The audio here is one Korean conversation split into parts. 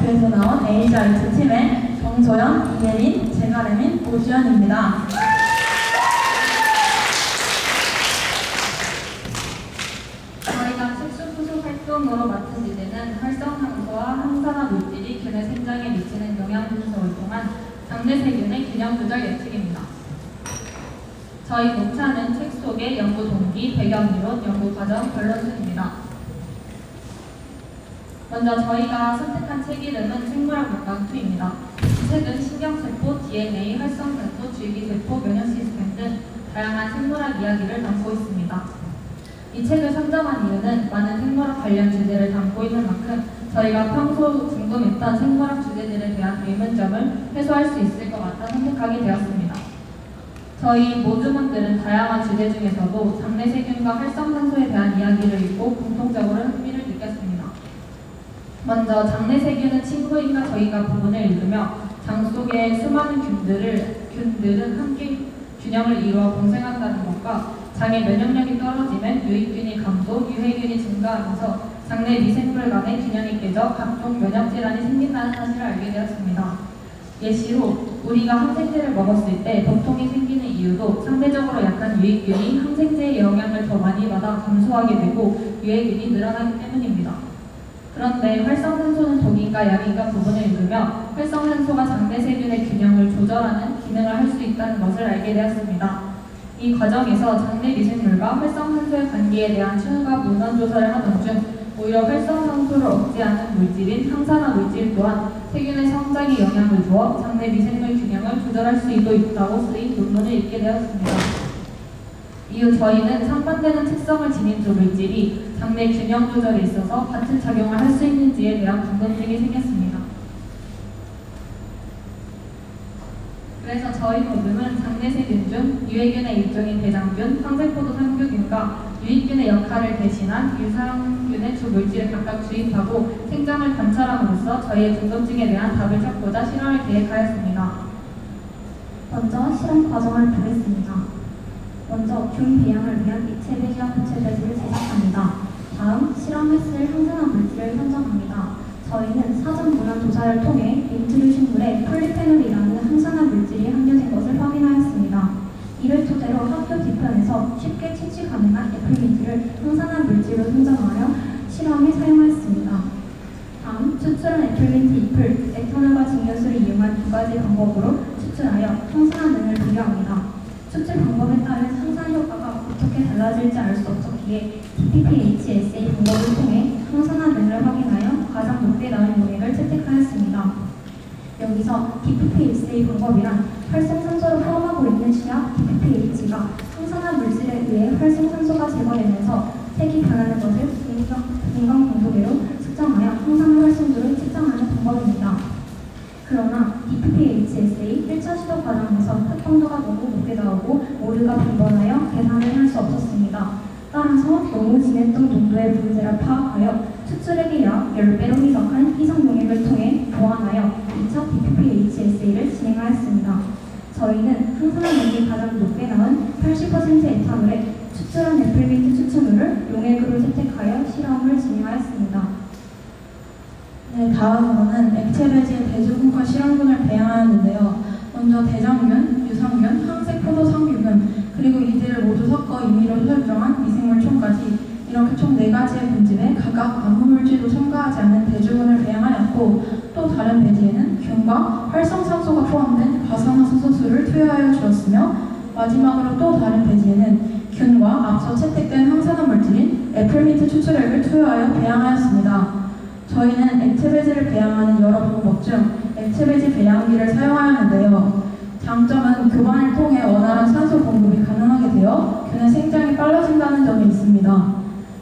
대학교에서 나온 AGIT 팀의 정소연, 이예린, 제가레민, 오주연입니다. 저희가 책수 부속 활동으로 맡은 주제는 활성산소와 항산화 물질이 균의 생장에 미치는 영향 분석을 통한 장내세균의 균형 조절 예측입니다. 저희 목차는 책 속의 연구 동기, 배경이론, 연구 과정, 결론순입니다. 먼저 저희가 선택한 책 이름은 생물학 역강2입니다. 이 책은 신경세포, DNA, 활성산소, 줄기세포, 면역시스템 등 다양한 생물학 이야기를 담고 있습니다. 이 책을 선정한 이유는 많은 생물학 관련 주제를 담고 있는 만큼 저희가 평소 궁금했던 생물학 주제들에 대한 의문점을 해소할 수 있을 것 같아 선택하게 되었습니다. 저희 모주분들은 다양한 주제 중에서도 장내세균과 활성산소에 대한 이야기를 읽고 공통적으로 흥미를 느꼈습니다. 먼저 장내세균은 친구인가 저희가 부분을 읽으며 장 속의 수많은 균들은 함께 균형을 이루어 공생한다는 것과 장의 면역력이 떨어지면 유익균이 감소, 유해균이 증가하면서 장내 미생물 간의 균형이 깨져 각종 면역질환이 생긴다는 사실을 알게 되었습니다. 예시로 우리가 항생제를 먹었을 때 복통이 생기는 이유도 상대적으로 약한 유익균이 항생제의 영향을 더 많이 받아 감소하게 되고 유해균이 늘어나기 때문입니다. 그런데 활성산소는 독인가 약인가 부분을 읽으며 활성산소가 장내세균의 균형을 조절하는 기능을 할 수 있다는 것을 알게 되었습니다. 이 과정에서 장내 미생물과 활성산소의 관계에 대한 추가 문헌 조사를 하던 중 오히려 활성산소를 억제하는 물질인 항산화 물질 또한 세균의 성장에 영향을 주어 장내 미생물 균형을 조절할 수도 있다고 쓰인 논문을 읽게 되었습니다. 이후 저희는 상반되는 특성을 지닌 두 물질이 장내 균형 조절에 있어서 같은 작용을 할 수 있는지에 대한 궁금증이 생겼습니다. 그래서 저희 모둠은 장내세균 중 유해균의 일종인 대장균, 황세포도 상규균과 유익균의 역할을 대신한 유상균의 두 물질을 각각 주입하고 생장을 관찰함으로써 저희의 궁금증에 대한 답을 찾고자 실험을 계획하였습니다. 먼저 실험 과정을 보겠습니다. 먼저 균 배양을 위한 액체배지와 고체배지를 제작합니다. 다음 실험에 쓸 항산화 물질을 선정합니다. 저희는 사전 문헌 조사를 통해 인트루신물에 폴리페놀이라는 항산화 물질이 함유된 것을 확인하였습니다. 이를 토대로 학교 뒤편에서 쉽게 채취 가능한 애플민트를 항산화 물질로 선정하여 실험에 사용하였습니다. 다음 추출한 애플민트 잎을 에탄올과 증류수를 이용한 두 가지 방법으로 추출하여 항산화능을 비교합니다. 추출 방법에 따른 항산 효과가 어떻게 달라질지 알 수 없었기에 DPPH-SA 방법을 통해 항산화능을 확인하여 가장 높게 나온 용액을 채택하였습니다. 여기서 DPPH-SA 방법이란 활성산소를 포함하고 있는 시약 DPPH가 항산화 물질에 의해 활성산소가 제거되면서 색이 변하는 것을 인간 공도계로 측정하여 항산화 활성도를 측정하는 방법입니다. 그러나 DPPH-SA 1차 시도 과정에서 흡방도가 너무 높게 나오고 오류가 빈번하여 계산을 할 수 없었습니다. 따라서 너무 진했던 농도의 문제를 파악하여 추출액이 약 10배로 희석한 희석 용액을 통해 보완하여 2차 DPPH-SA를 진행하였습니다. 저희는 항산화능이 가장 높게 나온 80% 에탄올에 추출한 애플민트 추출물을 용액으로 채택하여 실험을 진행하였습니다. 네, 다음으로는 액체배지의 배수군과 실험군을 배양하였는데요. 먼저 대장균, 유상균, 항세포도 상규균, 그리고 이들을 모두 섞어 임의로 설정한 미생물총까지 이렇게 총 4가지의 분집에 각각 아무 물질도 첨가하지 않은 대주군을 배양하였고 또 다른 배지에는 균과 활성산소가 포함된 과산화수소수를 투여하여 주었으며 마지막으로 또 다른 배지에는 균과 앞서 채택된 항산화 물질인 애플민트 추출액을 투여하여 배양하였습니다. 저희는 액체배지를 배양하는 여러 방법 중 액체배지 배양기를 사용하였는데요. 장점은 교반을 통해 원활한 산소 공급이 가능하게 되어 균의 생장이 빨라진다는 점이 있습니다.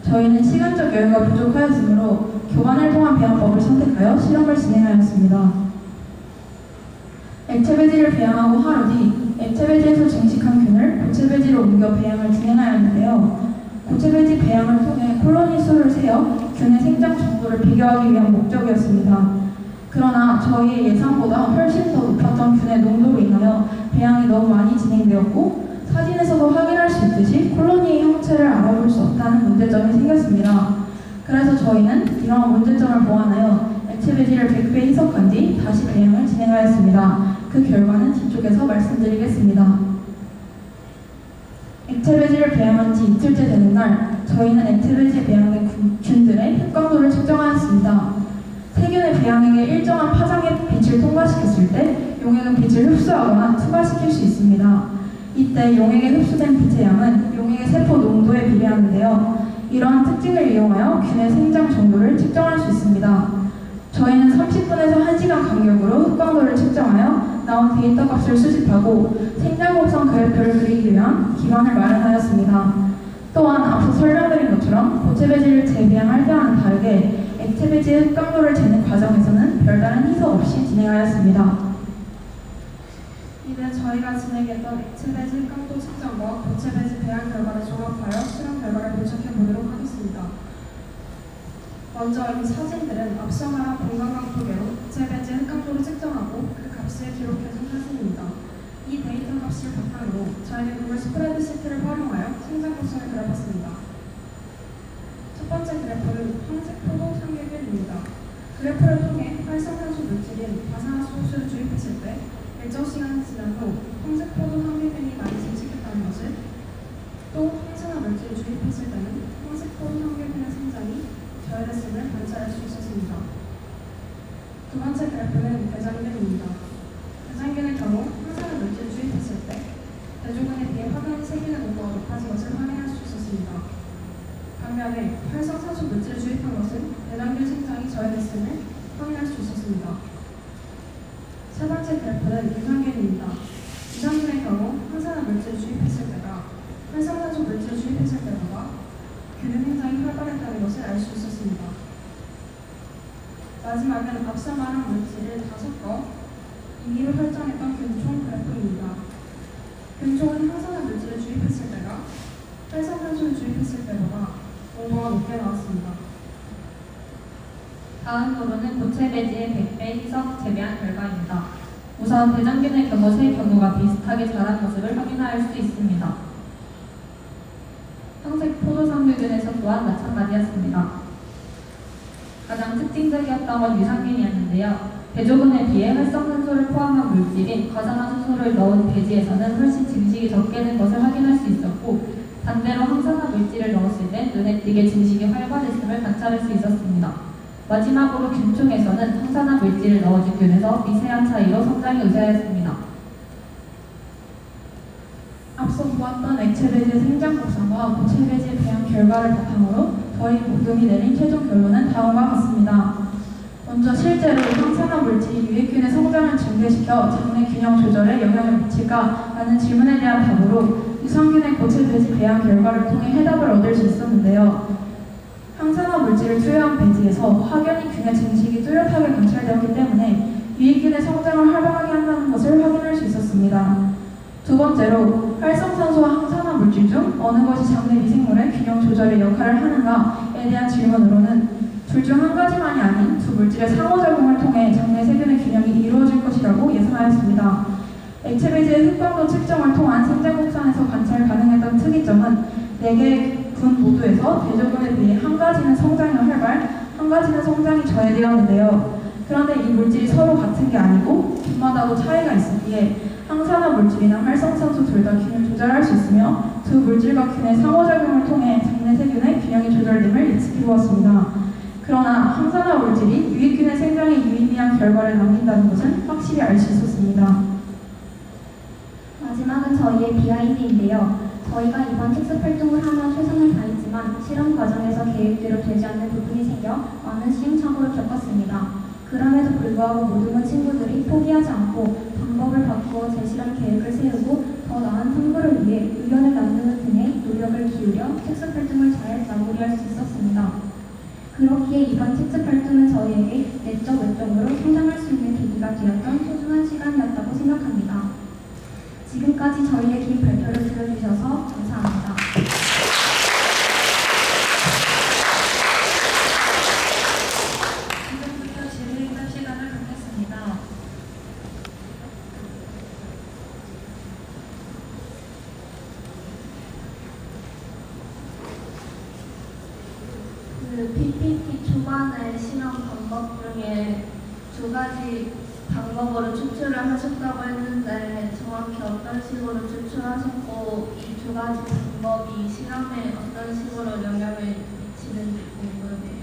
저희는 시간적 여유가 부족하였으므로 교반을 통한 배양법을 선택하여 실험을 진행하였습니다. 액체배지를 배양하고 하루 뒤 액체배지에서 증식한 균을 고체배지로 옮겨 배양을 진행하였는데요. 고체배지 배양을 통해 콜로니 수를 세어 균의 생장 정도를 비교하기 위한 목적이었습니다. 그러나 저희의 예상보다 훨씬 더 높았던 균의 농도로 인하여 배양이 너무 많이 진행되었고 사진에서도 확인할 수 있듯이 콜로니의 형체를 알아볼 수 없다는 문제점이 생겼습니다. 그래서 저희는 이러한 문제점을 보완하여 액체배지 배지를 100배 희석한 뒤 다시 배양을 진행하였습니다. 그 결과는 뒤쪽에서 말씀드리겠습니다. 액체 배지를 배양한 지 이틀째 되는 날, 저희는 액체 배지에 배양된 균들의 흡광도를 측정하였습니다. 세균의 배양액에 일정한 파장의 빛을 통과시켰을 때 용액은 빛을 흡수하거나 투과시킬 수 있습니다. 이때 용액에 흡수된 빛의 양은 용액의 세포 농도에 비례하는데요. 이러한 특징을 이용하여 균의 생장 정도를 측정할 수 있습니다. 저희는 30분에서 1시간 간격으로 흡광도를 측정하여 나온 데이터 값을 수집하고 생장 곡선 그래프를 그리기 위한 기반을 마련하였습니다. 또한 앞서 설명드린 것처럼 고체 배지를 재배양할 때와는 다르게 액체 배지의 흡광도를 재는 과정에서는 별다른 희석 없이 진행하였습니다. 이는 저희가 진행했던 액체 배지 흡광도 측정과 고체 배지 배양 결과를 종합하여 실험 결과를 분석해 보도록 하겠습니다. 먼저 이 사진들은 앞서 말한 공간각 표계로 액체 배지 흡광도를 측정하고 그 값을 기록해준 사진입니다. 이 데이터 값을 바탕으로 저희는 구글 스프레드시트를 활용하여 생장 곡선을 그려봤습니다. 첫 번째 그래프는 황색 포도 상계균입니다. 그래프를 통해 활성산소 물질인 과산화수소를 주입했을 때 일정 시간이 지난 후 황색 포도 상계균이 많이 증식했다는 것을, 또 항산화 물질을 주입했을 때는 황색 포도 상계균의 생장이 저해됐음을 관찰할 수 있었습니다. 두 번째 그래프는 대장균입니다. 대장균의 경우 항산화 물질을 주입했을 때 대조군에 비해 확연히 세균의 농도가 높아진 것을 확인할 수 있었습니다. 반면에 활성산소 물질을 주입한 것은 대장균 생장이 저해됐음을 확인할 수 있었습니다. 세 번째 그래프는 유산균입니다. 유산균의 경우 항산화 물질을 주입했을 때가 활성산소 물질을 주입했을 때보다 균의 생장이 활발했다는 것을 알 수 있었습니다. 마지막은 앞서 말한 물질을 다 섞어 임의로 설정했던 균총 그래프입니다. 균총은 항산화 물질을 주입했을 때가 활성산소를 주입했을 때보다 농도가 높게 나왔습니다. 다음으로는 고체 배지의 100배 희석 재배한 결과입니다. 우선 대장균의 경우 세 경우가 비슷하게 자란 모습을 확인할 수 있습니다. 황색 포도상류균에서 또한 마찬가지였습니다. 가장 특징적이었던 건 유산균이었는데요. 대조군에 비해 활성산소를 포함한 물질인 과산화수소를 넣은 배지에서는 훨씬 증식이 적게 된 것을 확인할 수 있었고, 반대로 항산화 물질을 넣었을 때 눈에 띄게 증식이 활발했음을 관찰할 수 있었습니다. 마지막으로 균총에서는 항산화 물질을 넣어준 균에서 미세한 차이로 성장이 우세하였습니다. 앞서 보았던 액체 배지의 생장 곡선과 고체 배지의 배양 결과를 바탕으로 저희 모둠이 내린 최종 결론은 다음과 같습니다. 먼저 실제로 항산화 물질이 유익균의 성장을 증대시켜 장내 균형 조절에 영향을 미칠까? 라는 질문에 대한 답으로 유산균의 고체 배지 배양 결과를 통해 해답을 얻을 수 있었는데요. 항산화 물질을 투여한 배지에서 확연히 균의 증식이 뚜렷하게 관찰되었기 때문에 유익균의 성장을 활발하게 한다는 것을 확인할 수 있었습니다. 두 번째로 활성산소와 항산화 물질 중 어느 것이 장내 미생물의 균형 조절에 역할을 하는가에 대한 질문으로는 둘 중 한 가지만이 아닌 두 물질의 상호작용을 통해 장내 세균의 균형이 이루어질 것이라고 예상하였습니다. 액체 배지의 흡광도 측정을 통한 생장 곡선에서 관찰 가능했던 특이점은 4개의 군 모두에서 대조군에 비해 한 가지는 성장이 활발, 한 가지는 성장이 저해되었는데요. 그런데 이 물질이 서로 같은 게 아니고 군마다도 차이가 있었기에 항산화 물질이나 활성산소 둘 다 균을 조절할 수 있으며 두 물질과 균의 상호작용을 통해 장내 세균의 균형이 조절됨을 예측해 보았습니다. 그러나 항산화 물질이 유익균의 생장에 유의미한 결과를 남긴다는 것은 확실히 알 수 있었습니다. 마지막은 저희의 비하인드인데요. 저희가 이번 특급 활동을 하며 최선을 다했지만 실험 과정에서 계획대로 되지 않는 부분이 생겨 많은 시행착오를 겪었습니다. 그럼에도 불구하고 모든 친구들이 포기하지 않고 방법을 바꾸어 재실험 계획을 세우고 더 나은 탐구를 위해 의견을 나누는 등의 노력을 기울여 특급 활동을 잘 마무리할 수 있었습니다. 그렇기에 이번 특급 활동은 저희에게 내적 외적으로 성장할 수 있는 계기가 되었던 소중한 시간이었다고 생각합니다. 지금까지 저희의 긴 발표를 들어주셔서 감사합니다. 지금부터 질의응답 시간을 갖겠습니다. 그 PPT 초반에 실험 방법 중에 두 가지 방법으로 추출을 하셨다고 했는데 정확히 어떤 식으로 추출하셨고 이 두 가지 방법이 실험에 어떤 식으로 영향을 미치는지 궁금해요.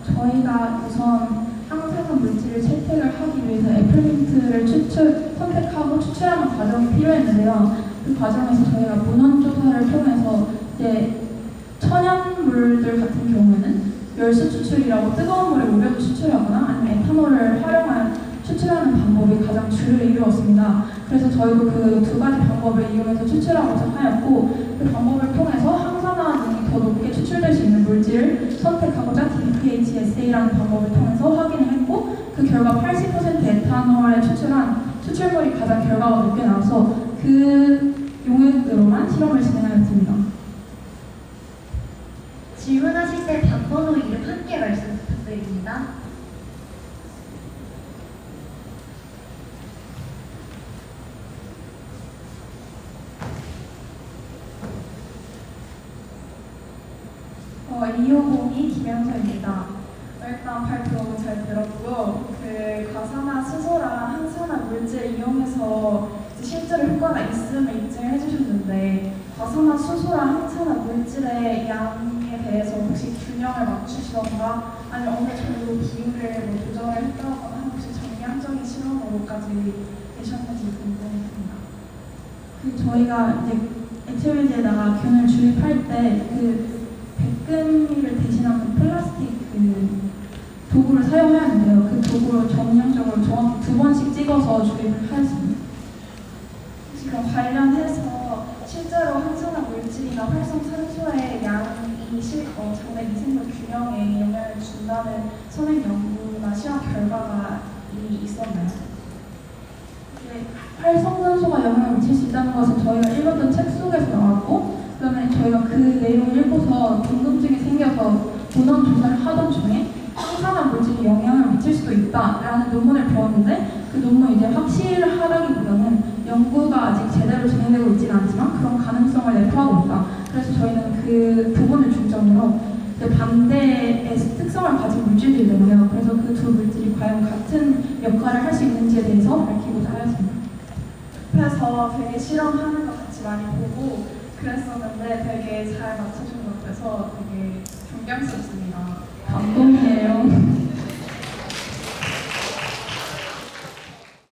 저희가 우선 항산화 물질을 채택을 하기 위해서 애플민트를 선택하고 추출하는 과정이 필요했는데요. 그 과정에서 저희가 문헌 조사를 통해서 이제 천연물들 같은 경우에는 열수 추출이라고 뜨거운 물에 우려서 추출하거나 아니면 에탄올을 활용한 추출하는 방법이 가장 주를 이루었습니다. 그래서 저희도 그 두 가지 방법을 이용해서 추출하고자 하였고 그 방법을 통해서 항산화 등이 더 높게 추출될 수 있는 물질을 선택하고자 DPHSA라는 방법을 통해서 확인을 했고 그 결과 80% 에탄올에 추출한 추출물이 가장 결과가 높게 나와서 그 용액으로만 실험을 진행하였습니다. 질문하실 때 반번호 이름 함께 말씀 부탁드립니다. 이호공이 김현서입니다. 일단 발표 너무 잘 들었고요. 그 과산화 수소랑 항산화 물질 이용해서 이제 실제로 효과가 있음을 입증해 주셨는데 과산화 수소랑 항산화 물질의 양에 대해서 혹시 균형을 맞추시던가 아니면 어느 정도 비율을 뭐 조정을 했다거나 혹시 정량적인 실험으로까지 되셨는지 궁금합니다. 저희가 이제 액체배지에다가 균을 주입할 때 그 백금미를 대신하는 플라스틱 그 도구를 사용해야 하는데요. 그 도구로 정량적으로 정확히 2번씩 찍어서 주입을 하였습니다. 지금 관련해서 실제로 항산화 물질이나 활성산소의 양이 장내 미생물 균형에 영향을 준다는 선행 연구나 실험 결과가 이미 있었나요? 활성산소가 영향을 미칠 수 있다는 것은 저희가 읽었던 책 속에서 나왔고 그다음에 저희가 그 내용을 읽고서 궁금증이 생겨서 문헌 조사를 하던 중에 항산화 물질이 영향을 미칠 수도 있다라는 논문을 배웠는데 그 논문이 이제 확실하다기보다는 연구가 아직 제대로 진행되고 있지는 않지만 그런 가능성을 내포하고 있다. 그래서 저희는 그 부분을 중점으로 반대의 특성을 가진 물질들이잖아요. 그래서 그 두 물질이 과연 같은 역할을 할 수 있는지에 대해서 밝히고자 하였습니다. 옆에서 되게 실험하는 것 같이 많이 보고 그랬었는데 되게 잘 맞춰준 것 같아서 되게 존경스럽습니다. 감동이에요.